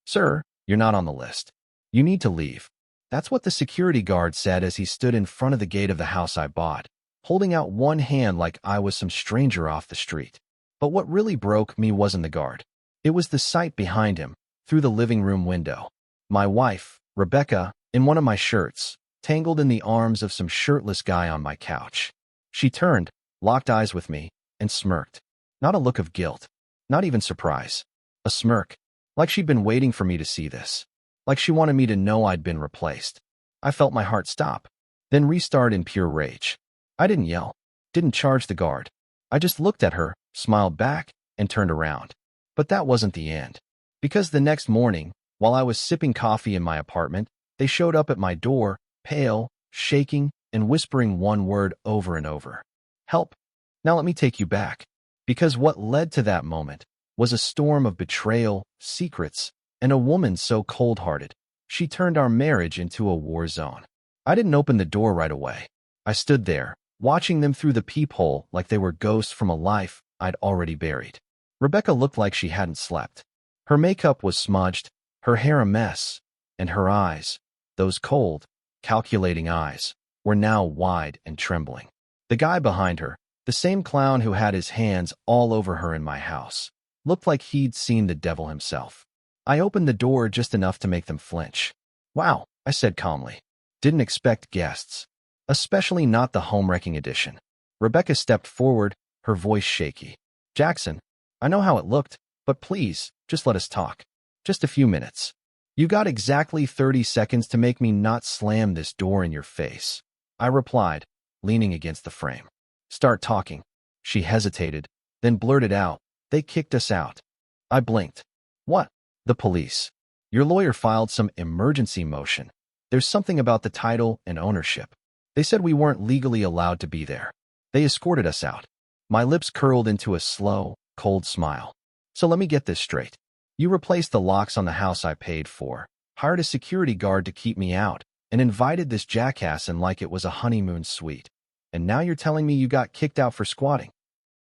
"Sir, you're not on the list. You need to leave." That's what the security guard said as he stood in front of the gate of the house I bought, holding out one hand like I was some stranger off the street. But what really broke me wasn't the guard. It was the sight behind him, through the living room window. My wife, Rebecca, in one of my shirts, tangled in the arms of some shirtless guy on my couch. She turned, locked eyes with me, and smirked. Not a look of guilt, not even surprise. A smirk, like she'd been waiting for me to see this. Like she wanted me to know I'd been replaced. I felt my heart stop, then restart in pure rage. I didn't yell, didn't charge the guard. I just looked at her, smiled back, and turned around. But that wasn't the end. Because the next morning, while I was sipping coffee in my apartment, they showed up at my door, pale, shaking, and whispering one word over and over. Help. Now let me take you back. Because what led to that moment was a storm of betrayal, secrets, and a woman so cold-hearted, she turned our marriage into a war zone. I didn't open the door right away. I stood there, watching them through the peephole like they were ghosts from a life I'd already buried. Rebecca looked like she hadn't slept. Her makeup was smudged, her hair a mess, and her eyes, those cold, calculating eyes, were now wide and trembling. The guy behind her, the same clown who had his hands all over her in my house, looked like he'd seen the devil himself. I opened the door just enough to make them flinch. "Wow," I said calmly. "Didn't expect guests. Especially not the home-wrecking edition." Rebecca stepped forward, her voice shaky. "Jackson, I know how it looked, but please, just let us talk. Just a few minutes. You got exactly 30 seconds to make me not slam this door in your face." I replied, leaning against the frame. "Start talking." She hesitated, then blurted out, "They kicked us out." I blinked. "What?" "The police. Your lawyer filed some emergency motion. There's something about the title and ownership. They said we weren't legally allowed to be there. They escorted us out." My lips curled into a slow, cold smile. "So let me get this straight. You replaced the locks on the house I paid for, hired a security guard to keep me out, and invited this jackass in like it was a honeymoon suite. And now you're telling me you got kicked out for squatting?"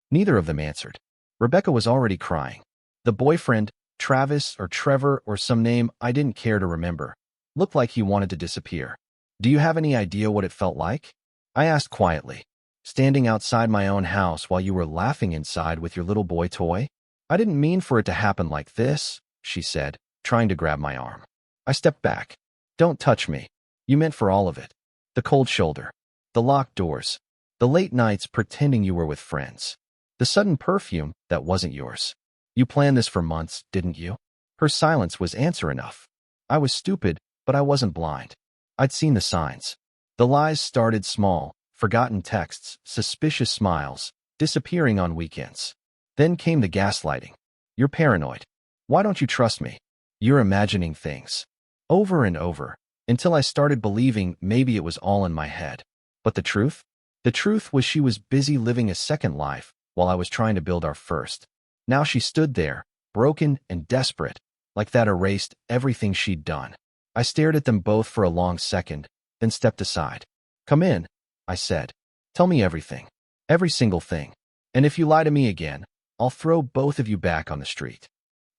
Neither of them answered. Rebecca was already crying. The boyfriend, Travis or Trevor or some name I didn't care to remember, looked like he wanted to disappear. "Do you have any idea what it felt like?" I asked quietly. "Standing outside my own house while you were laughing inside with your little boy toy?" "I didn't mean for it to happen like this," she said, trying to grab my arm. I stepped back. "Don't touch me. You meant for all of it. The cold shoulder, the locked doors, the late nights pretending you were with friends, the sudden perfume that wasn't yours. You planned this for months, didn't you?" Her silence was answer enough. I was stupid, but I wasn't blind. I'd seen the signs. The lies started small, forgotten texts, suspicious smiles, disappearing on weekends. Then came the gaslighting. "You're paranoid. Why don't you trust me? You're imagining things." Over and over, until I started believing maybe it was all in my head. But the truth? The truth was she was busy living a second life while I was trying to build our first. Now she stood there, broken and desperate, like that erased everything she'd done. I stared at them both for a long second, then stepped aside. "Come in," I said. "Tell me everything. Every single thing. And if you lie to me again, I'll throw both of you back on the street."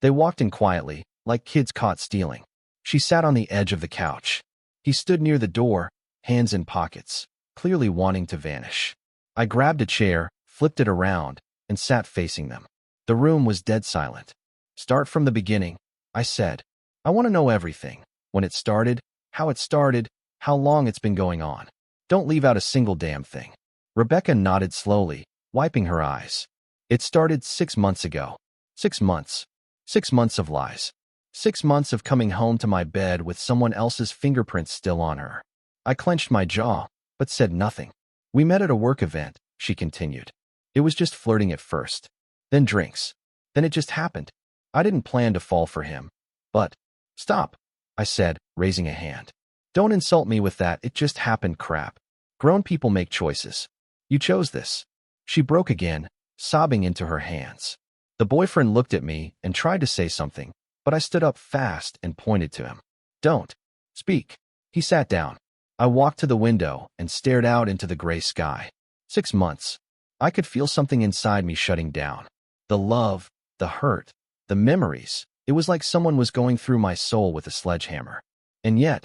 They walked in quietly, like kids caught stealing. She sat on the edge of the couch. He stood near the door, hands in pockets, clearly wanting to vanish. I grabbed a chair, flipped it around, and sat facing them. The room was dead silent. "Start from the beginning," I said. "I want to know everything. When it started, how long it's been going on. Don't leave out a single damn thing." Rebecca nodded slowly, wiping her eyes. "It started 6 months ago. 6 months. 6 months of lies. 6 months of coming home to my bed with someone else's fingerprints still on her." I clenched my jaw, but said nothing. "We met at a work event," she continued. "It was just flirting at first. Then drinks. Then it just happened. I didn't plan to fall for him. But—" "Stop," I said, raising a hand. "Don't insult me with that 'it just happened' crap. Grown people make choices. You chose this." She broke again, sobbing into her hands. The boyfriend looked at me and tried to say something, but I stood up fast and pointed to him. "Don't. Speak." He sat down. I walked to the window and stared out into the gray sky. 6 months. I could feel something inside me shutting down. The love, the hurt, the memories. It was like someone was going through my soul with a sledgehammer. And yet,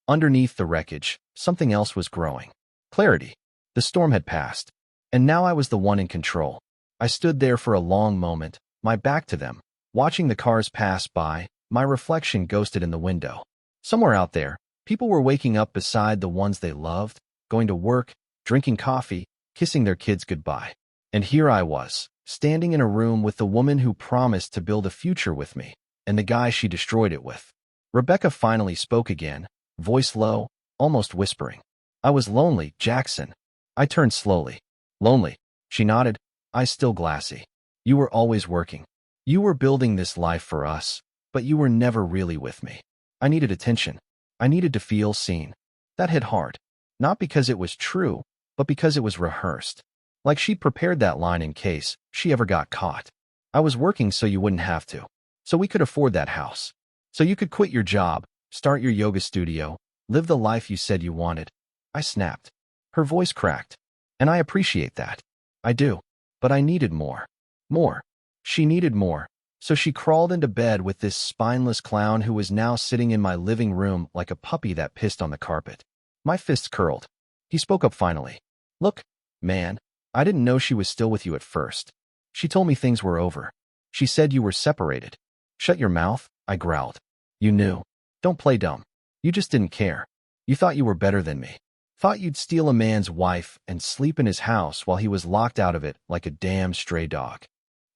underneath the wreckage, something else was growing. Clarity. The storm had passed, and now I was the one in control. I stood there for a long moment, my back to them, watching the cars pass by, my reflection ghosted in the window. Somewhere out there, people were waking up beside the ones they loved, going to work, drinking coffee, kissing their kids goodbye. And here I was, standing in a room with the woman who promised to build a future with me, and the guy she destroyed it with. Rebecca finally spoke again, voice low, almost whispering. I was lonely, Jackson. I turned slowly. Lonely. She nodded, eyes still glassy. You were always working. You were building this life for us, but you were never really with me. I needed attention. I needed to feel seen. That hit hard. Not because it was true, but because it was rehearsed. Like she'd prepared that line in case she ever got caught. I was working so you wouldn't have to. So we could afford that house. So you could quit your job, start your yoga studio, live the life you said you wanted. I snapped. Her voice cracked. And I appreciate that. I do. But I needed more. More. She needed more. So she crawled into bed with this spineless clown who was now sitting in my living room like a puppy that pissed on the carpet. My fists curled. He spoke up finally. Look, man, I didn't know she was still with you at first. She told me things were over. She said you were separated. Shut your mouth, I growled. You knew. Don't play dumb. You just didn't care. You thought you were better than me. Thought you'd steal a man's wife and sleep in his house while he was locked out of it like a damn stray dog.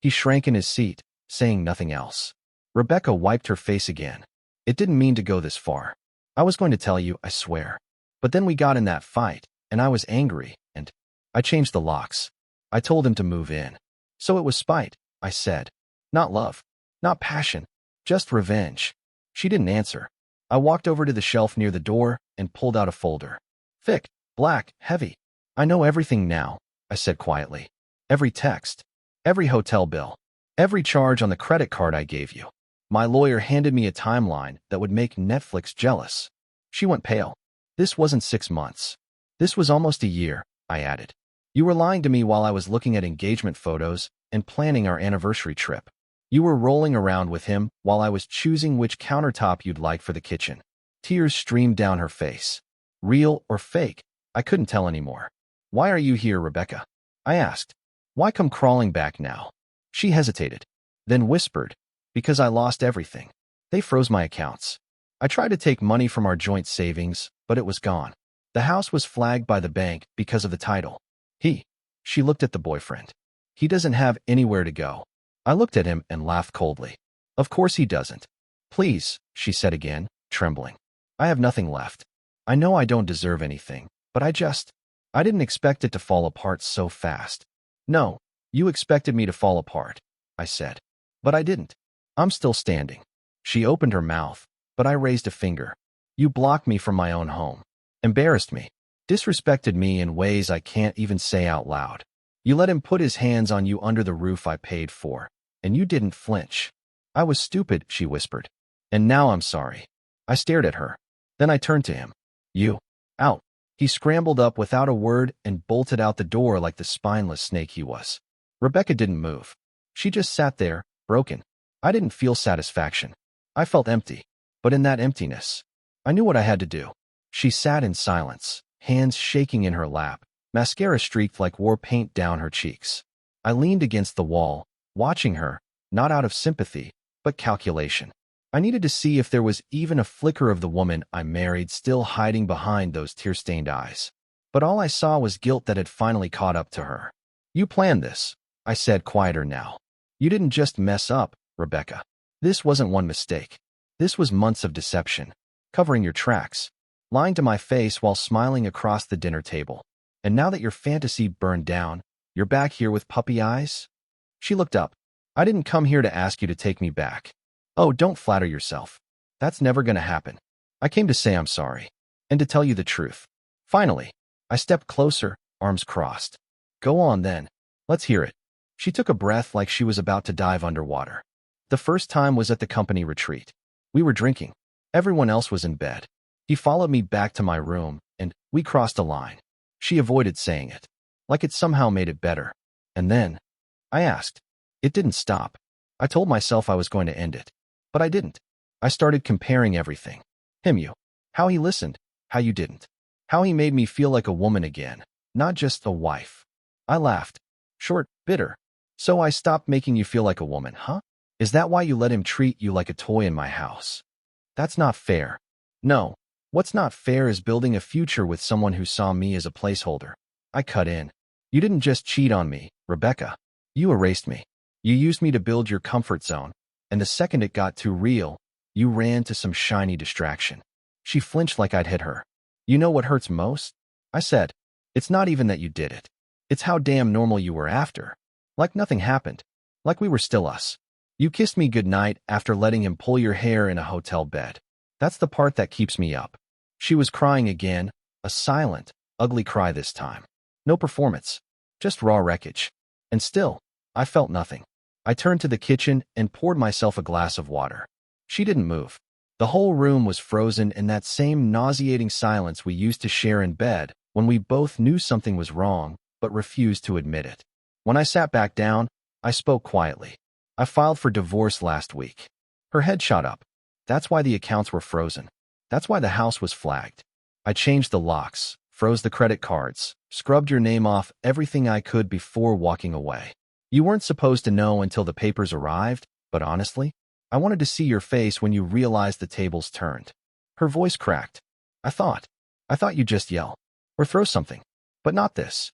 He shrank in his seat, saying nothing else. Rebecca wiped her face again. It didn't mean to go this far. I was going to tell you, I swear. But then we got in that fight, and I was angry, and I changed the locks. I told him to move in. So it was spite, I said. Not love. Not passion. Just revenge. She didn't answer. I walked over to the shelf near the door and pulled out a folder. Thick, black, heavy. I know everything now, I said quietly. Every text. Every hotel bill. Every charge on the credit card I gave you. My lawyer handed me a timeline that would make Netflix jealous. She went pale. This wasn't 6 months. This was almost a year, I added. You were lying to me while I was looking at engagement photos and planning our anniversary trip. You were rolling around with him while I was choosing which countertop you'd like for the kitchen. Tears streamed down her face. Real or fake, I couldn't tell anymore. Why are you here, Rebecca? I asked. Why come crawling back now? She hesitated, then whispered, because I lost everything. They froze my accounts. I tried to take money from our joint savings, but it was gone. The house was flagged by the bank because of the title. She looked at the boyfriend. He doesn't have anywhere to go. I looked at him and laughed coldly. Of course he doesn't. Please, she said again, trembling. I have nothing left. I know I don't deserve anything, but I didn't expect it to fall apart so fast. No, you expected me to fall apart, I said. But I didn't. I'm still standing. She opened her mouth, but I raised a finger. You blocked me from my own home. Embarrassed me. Disrespected me in ways I can't even say out loud. You let him put his hands on you under the roof I paid for, and you didn't flinch. I was stupid, she whispered. And now I'm sorry. I stared at her. Then I turned to him. You. Out. He scrambled up without a word and bolted out the door like the spineless snake he was. Rebecca didn't move. She just sat there, broken. I didn't feel satisfaction. I felt empty. But in that emptiness, I knew what I had to do. She sat in silence, hands shaking in her lap, mascara streaked like war paint down her cheeks. I leaned against the wall, watching her, not out of sympathy, but calculation. I needed to see if there was even a flicker of the woman I married still hiding behind those tear-stained eyes. But all I saw was guilt that had finally caught up to her. You planned this, I said, quieter now. You didn't just mess up, Rebecca. This wasn't one mistake. This was months of deception, covering your tracks, lying to my face while smiling across the dinner table. And now that your fantasy burned down, you're back here with puppy eyes? She looked up. I didn't come here to ask you to take me back. Oh, don't flatter yourself. That's never going to happen. I came to say I'm sorry, and to tell you the truth. Finally, I stepped closer, arms crossed. Go on then. Let's hear it. She took a breath like she was about to dive underwater. The first time was at the company retreat. We were drinking. Everyone else was in bed. He followed me back to my room, and we crossed a line. She avoided saying it, like it somehow made it better. And then, I asked. It didn't stop. I told myself I was going to end it. But I didn't. I started comparing everything. You. How he listened. How you didn't. How he made me feel like a woman again, not just a wife. I laughed. Short, bitter. So I stopped making you feel like a woman, huh? Is that why you let him treat you like a toy in my house? That's not fair. No. What's not fair is building a future with someone who saw me as a placeholder. I cut in. You didn't just cheat on me, Rebecca. You erased me. You used me to build your comfort zone, and the second it got too real, you ran to some shiny distraction. She flinched like I'd hit her. You know what hurts most? I said. It's not even that you did it. It's how damn normal you were after. Like nothing happened. Like we were still us. You kissed me goodnight after letting him pull your hair in a hotel bed. That's the part that keeps me up. She was crying again, a silent, ugly cry this time. No performance. Just raw wreckage. And still, I felt nothing. I turned to the kitchen and poured myself a glass of water. She didn't move. The whole room was frozen in that same nauseating silence we used to share in bed when we both knew something was wrong but refused to admit it. When I sat back down, I spoke quietly. I filed for divorce last week. Her head shot up. That's why the accounts were frozen. That's why the house was flagged. I changed the locks, froze the credit cards, scrubbed your name off everything I could before walking away. You weren't supposed to know until the papers arrived, but honestly, I wanted to see your face when you realized the tables turned. Her voice cracked. I thought you'd just yell. Or throw something. But not this.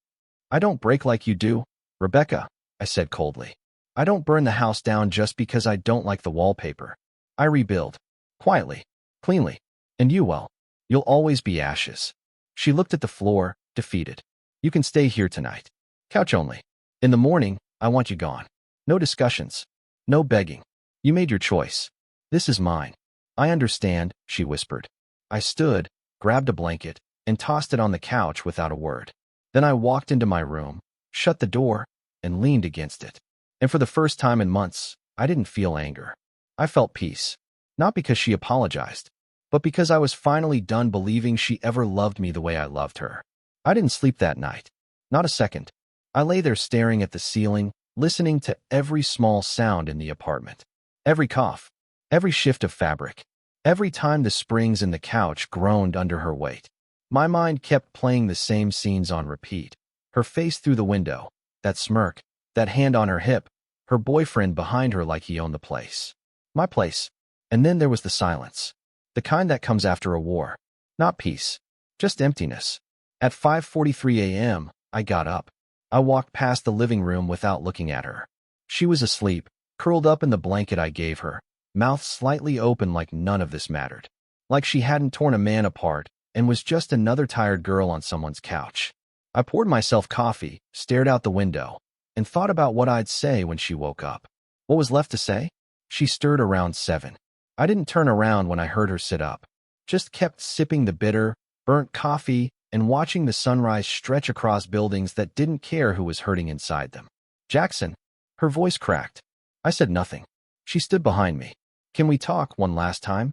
I don't break like you do, Rebecca, I said coldly. I don't burn the house down just because I don't like the wallpaper. I rebuild. Quietly. Cleanly. And you, well, you'll always be ashes. She looked at the floor, defeated. You can stay here tonight. Couch only. In the morning, I want you gone. No discussions. No begging. You made your choice. This is mine. I understand, she whispered. I stood, grabbed a blanket, and tossed it on the couch without a word. Then I walked into my room, shut the door, and leaned against it. And for the first time in months, I didn't feel anger. I felt peace. Not because she apologized, but because I was finally done believing she ever loved me the way I loved her. I didn't sleep that night. Not a second. I lay there staring at the ceiling, listening to every small sound in the apartment. Every cough. Every shift of fabric. Every time the springs in the couch groaned under her weight. My mind kept playing the same scenes on repeat. Her face through the window. That smirk. That hand on her hip. Her boyfriend behind her like he owned the place. My place. And then there was the silence. The kind that comes after a war. Not peace. Just emptiness. At 5:43 a.m., I got up. I walked past the living room without looking at her. She was asleep, curled up in the blanket I gave her, mouth slightly open like none of this mattered. Like she hadn't torn a man apart and was just another tired girl on someone's couch. I poured myself coffee, stared out the window, and thought about what I'd say when she woke up. What was left to say? She stirred around 7. I didn't turn around when I heard her sit up. Just kept sipping the bitter, burnt coffee and watching the sunrise stretch across buildings that didn't care who was hurting inside them. Jackson. Her voice cracked. I said nothing. She stood behind me. Can we talk one last time?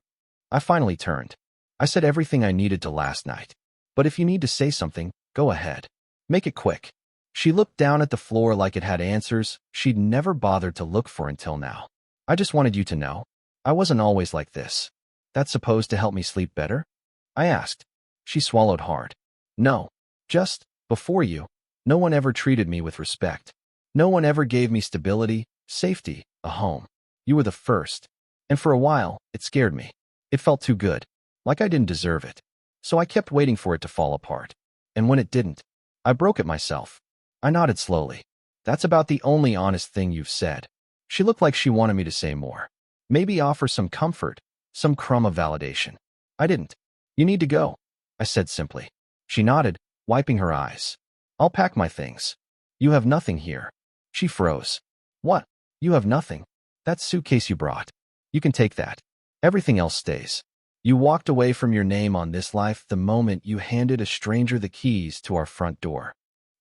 I finally turned. I said everything I needed to last night. But if you need to say something, go ahead. Make it quick. She looked down at the floor like it had answers she'd never bothered to look for until now. I just wanted you to know. I wasn't always like this. That's supposed to help me sleep better? I asked. She swallowed hard. No. Just, before you, no one ever treated me with respect. No one ever gave me stability, safety, a home. You were the first. And for a while, it scared me. It felt too good. Like I didn't deserve it. So I kept waiting for it to fall apart. And when it didn't, I broke it myself. I nodded slowly. That's about the only honest thing you've said. She looked like she wanted me to say more. Maybe offer some comfort, some crumb of validation. I didn't. You need to go, I said simply. She nodded, wiping her eyes. I'll pack my things. You have nothing here. She froze. What? You have nothing? That suitcase you brought. You can take that. Everything else stays. You walked away from your name on this life the moment you handed a stranger the keys to our front door.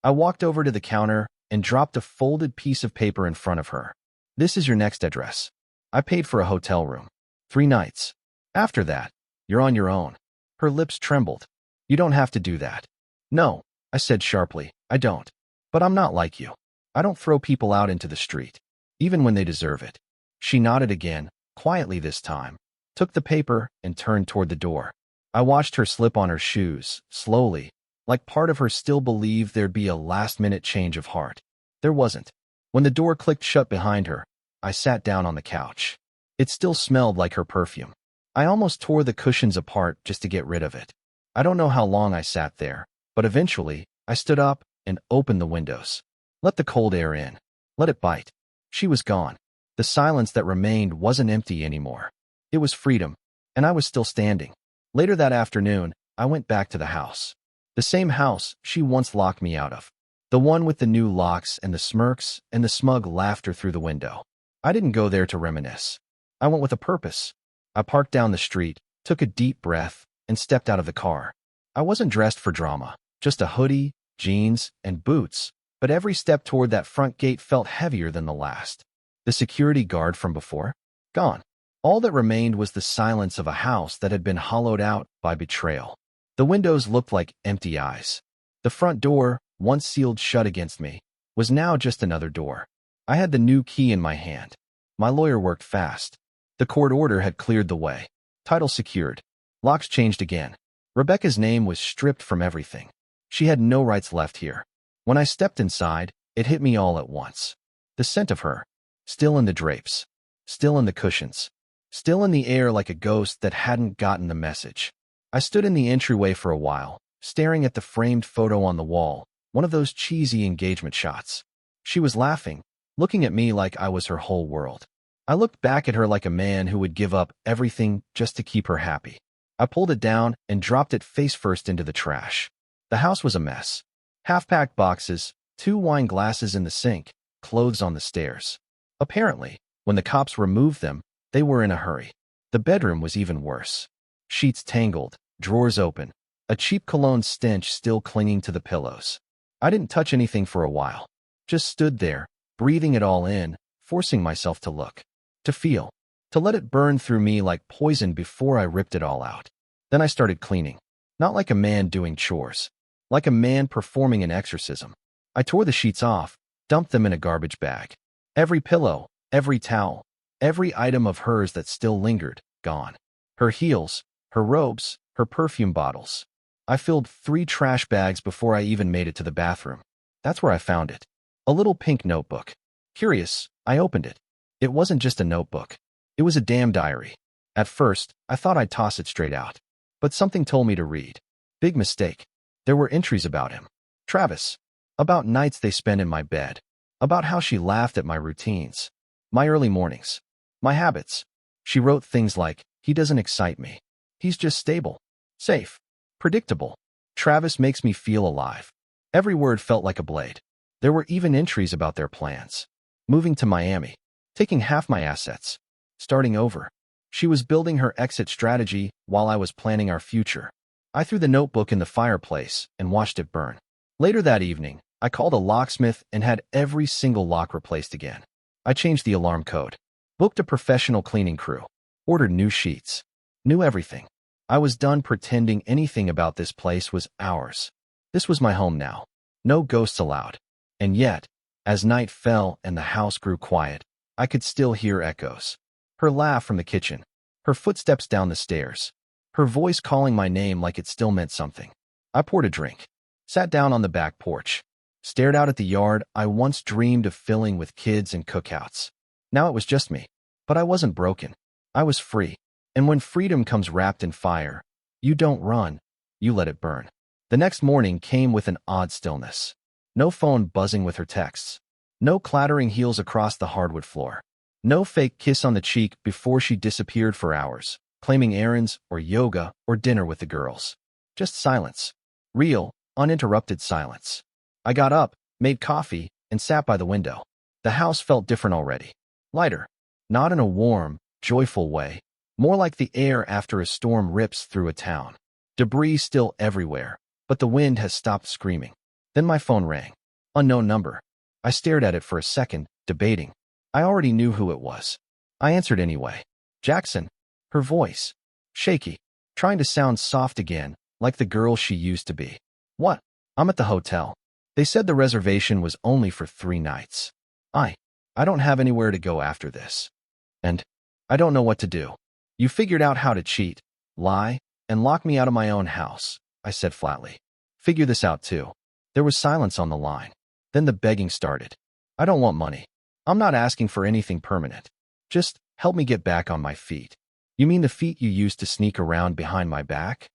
I walked over to the counter and dropped a folded piece of paper in front of her. This is your next address. I paid for a hotel room. 3 nights. After that, you're on your own. Her lips trembled. You don't have to do that. No, I said sharply, I don't. But I'm not like you. I don't throw people out into the street, even when they deserve it. She nodded again, quietly this time, took the paper and turned toward the door. I watched her slip on her shoes, slowly, like part of her still believed there'd be a last-minute change of heart. There wasn't. When the door clicked shut behind her, I sat down on the couch. It still smelled like her perfume. I almost tore the cushions apart just to get rid of it. I don't know how long I sat there, but eventually, I stood up and opened the windows. Let the cold air in. Let it bite. She was gone. The silence that remained wasn't empty anymore. It was freedom, and I was still standing. Later that afternoon, I went back to the house. The same house she once locked me out of. The one with the new locks and the smirks and the smug laughter through the window. I didn't go there to reminisce. I went with a purpose. I parked down the street, took a deep breath, and stepped out of the car. I wasn't dressed for drama, just a hoodie, jeans, and boots, but every step toward that front gate felt heavier than the last. The security guard from before? Gone. All that remained was the silence of a house that had been hollowed out by betrayal. The windows looked like empty eyes. The front door, once sealed shut against me, was now just another door. I had the new key in my hand. My lawyer worked fast. The court order had cleared the way. Title secured. Locks changed again. Rebecca's name was stripped from everything. She had no rights left here. When I stepped inside, it hit me all at once. The scent of her, still in the drapes, still in the cushions, still in the air like a ghost that hadn't gotten the message. I stood in the entryway for a while, staring at the framed photo on the wall, one of those cheesy engagement shots. She was laughing, looking at me like I was her whole world. I looked back at her like a man who would give up everything just to keep her happy. I pulled it down and dropped it face first into the trash. The house was a mess. Half-packed boxes, 2 wine glasses in the sink, clothes on the stairs. Apparently, when the cops removed them, they were in a hurry. The bedroom was even worse. Sheets tangled, drawers open, a cheap cologne stench still clinging to the pillows. I didn't touch anything for a while. Just stood there, breathing it all in, forcing myself to look, to feel, to let it burn through me like poison before I ripped it all out. Then I started cleaning. Not like a man doing chores. Like a man performing an exorcism. I tore the sheets off, dumped them in a garbage bag. Every pillow, every towel, every item of hers that still lingered, gone. Her heels, her robes, her perfume bottles. I filled 3 trash bags before I even made it to the bathroom. That's where I found it. A little pink notebook. Curious, I opened it. It wasn't just a notebook. It was a damn diary. At first, I thought I'd toss it straight out. But something told me to read. Big mistake. There were entries about him. Travis. About nights they spent in my bed. About how she laughed at my routines. My early mornings. My habits. She wrote things like, he doesn't excite me. He's just stable. Safe. Predictable. Travis makes me feel alive. Every word felt like a blade. There were even entries about their plans. Moving to Miami. Taking half my assets. Starting over. She was building her exit strategy while I was planning our future. I threw the notebook in the fireplace and watched it burn. Later that evening, I called a locksmith and had every single lock replaced again. I changed the alarm code. Booked a professional cleaning crew. Ordered new sheets. Knew everything. I was done pretending anything about this place was ours. This was my home now. No ghosts allowed. And yet, as night fell and the house grew quiet, I could still hear echoes. Her laugh from the kitchen. Her footsteps down the stairs. Her voice calling my name like it still meant something. I poured a drink. Sat down on the back porch. Stared out at the yard I once dreamed of filling with kids and cookouts. Now it was just me. But I wasn't broken. I was free. And when freedom comes wrapped in fire, you don't run, you let it burn. The next morning came with an odd stillness. No phone buzzing with her texts. No clattering heels across the hardwood floor. No fake kiss on the cheek before she disappeared for hours, claiming errands or yoga or dinner with the girls. Just silence. Real, uninterrupted silence. I got up, made coffee, and sat by the window. The house felt different already. Lighter. Not in a warm, joyful way. More like the air after a storm rips through a town. Debris still everywhere, but the wind has stopped screaming. Then my phone rang. Unknown number. I stared at it for a second, debating. I already knew who it was. I answered anyway. Jackson. Her voice. Shaky. Trying to sound soft again, like the girl she used to be. What? I'm at the hotel. They said the reservation was only for 3 nights. I don't have anywhere to go after this. And I don't know what to do. You figured out how to cheat, lie, and lock me out of my own house, I said flatly. Figure this out too. There was silence on the line. Then the begging started. I don't want money. I'm not asking for anything permanent. Just help me get back on my feet. You mean the feet you used to sneak around behind my back?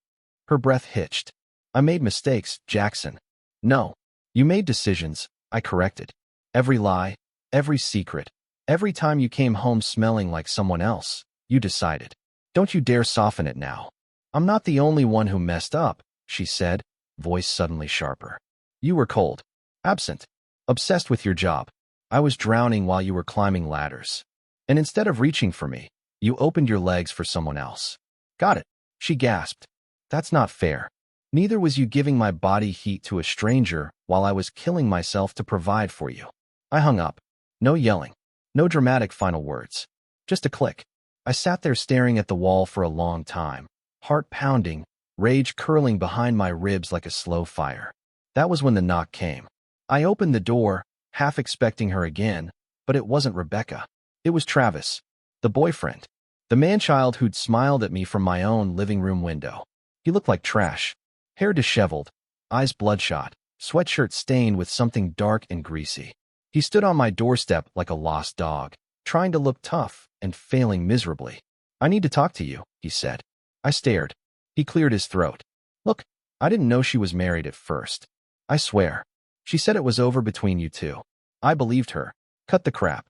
Her breath hitched. I made mistakes, Jackson. No. You made decisions, I corrected. Every lie, every secret, every time you came home smelling like someone else, you decided. Don't you dare soften it now. I'm not the only one who messed up, she said, voice suddenly sharper. You were cold, absent, obsessed with your job. I was drowning while you were climbing ladders. And instead of reaching for me, you opened your legs for someone else. Got it, she gasped. That's not fair. Neither was you giving my body heat to a stranger while I was killing myself to provide for you. I hung up. No yelling. No dramatic final words. Just a click. I sat there staring at the wall for a long time, heart pounding, rage curling behind my ribs like a slow fire. That was when the knock came. I opened the door, half expecting her again, but it wasn't Rebecca. It was Travis, the boyfriend, the man-child who'd smiled at me from my own living room window. He looked like trash. Hair disheveled, eyes bloodshot, sweatshirt stained with something dark and greasy. He stood on my doorstep like a lost dog, trying to look tough and failing miserably. I need to talk to you, he said. I stared. He cleared his throat. Look, I didn't know she was married at first. I swear. She said it was over between you two. I believed her. Cut the crap.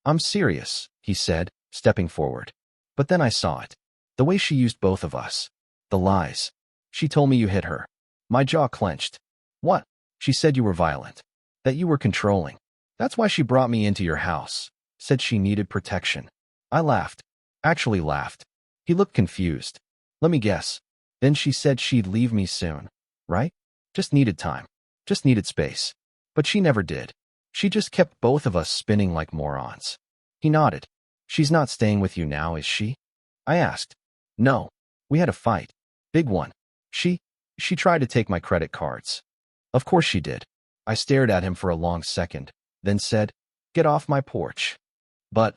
I'm serious, he said, stepping forward. But then I saw it. The way she used both of us. The lies. She told me you hit her. My jaw clenched. What? She said you were violent. That you were controlling. That's why she brought me into your house. Said she needed protection. I laughed. Actually laughed. He looked confused. Let me guess. Then she said she'd leave me soon. Right? Just needed time. Just needed space. But she never did. She just kept both of us spinning like morons. He nodded. She's not staying with you now, is she? I asked. No. We had a fight. Big one. She tried to take my credit cards. Of course she did. I stared at him for a long second, then said, Get off my porch. But,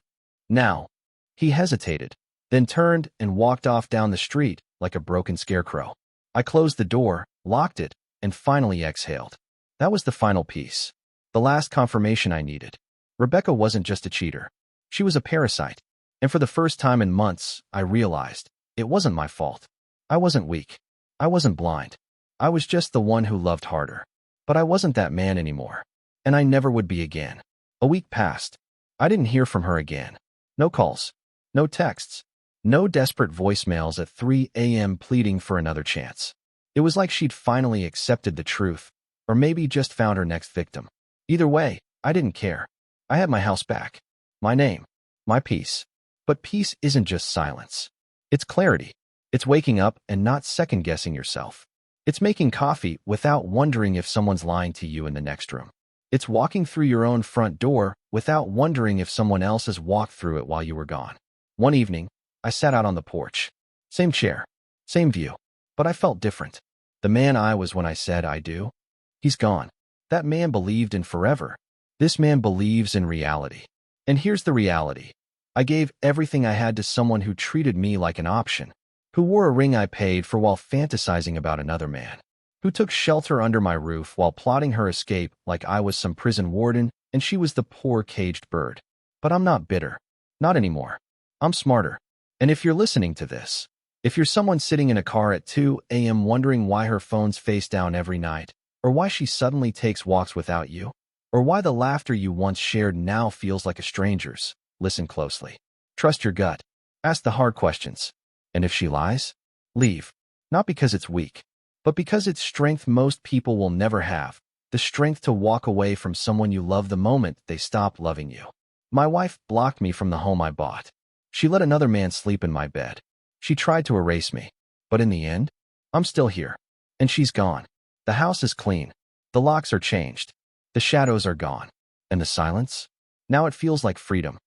now. He hesitated, then turned and walked off down the street like a broken scarecrow. I closed the door, locked it, and finally exhaled. That was the final piece. The last confirmation I needed. Rebecca wasn't just a cheater. She was a parasite. And for the first time in months, I realized it wasn't my fault. I wasn't weak. I wasn't blind. I was just the one who loved harder. But I wasn't that man anymore. And I never would be again. A week passed. I didn't hear from her again. No calls. No texts. No desperate voicemails at 3 a.m. pleading for another chance. It was like she'd finally accepted the truth, or maybe just found her next victim. Either way, I didn't care. I had my house back. My name. My peace. But peace isn't just silence. It's clarity. It's waking up and not second-guessing yourself. It's making coffee without wondering if someone's lying to you in the next room. It's walking through your own front door without wondering if someone else has walked through it while you were gone. One evening, I sat out on the porch. Same chair, same view, but I felt different. The man I was when I said I do, he's gone. That man believed in forever. This man believes in reality. And here's the reality. I gave everything I had to someone who treated me like an option, who wore a ring I paid for while fantasizing about another man, who took shelter under my roof while plotting her escape like I was some prison warden and she was the poor caged bird. But I'm not bitter. Not anymore. I'm smarter. And if you're listening to this, if you're someone sitting in a car at 2 a.m. wondering why her phone's face down every night, or why she suddenly takes walks without you, or why the laughter you once shared now feels like a stranger's, listen closely. Trust your gut. Ask the hard questions. And if she lies, leave. Not because it's weak, but because it's strength most people will never have. The strength to walk away from someone you love the moment they stop loving you. My wife blocked me from the home I bought. She let another man sleep in my bed. She tried to erase me. But in the end, I'm still here. And she's gone. The house is clean. The locks are changed. The shadows are gone. And the silence? Now it feels like freedom.